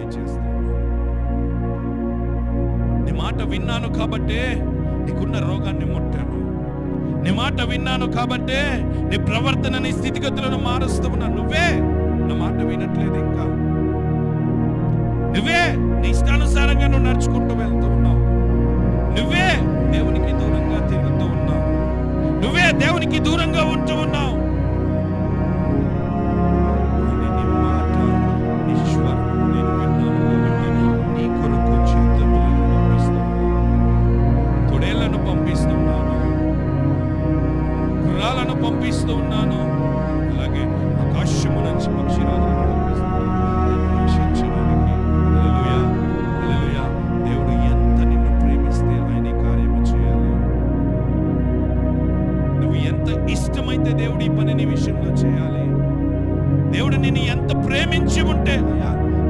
దయచేస్తావు. నీ మాట విన్నాను కాబట్టే నీకున్న రోగాన్ని ముట్టాను. నీ మాట విన్నాను కాబట్టే నీ ప్రవర్తన, నీ స్థితిగతులను మారుస్తూ ఉన్నాను. నువ్వే నా మాట వినట్లేదు. ఇంకా నువ్వే నీ ఇష్టానుసారంగా నువ్వు నడుచుకుంటూ వెళ్తూ ఉన్నావు. నువ్వే దేవునికి దూరంగా తిరుగుతూ ఉన్నావు. నువ్వే దేవునికి దూరంగా ఉంటూ ఉన్నావు.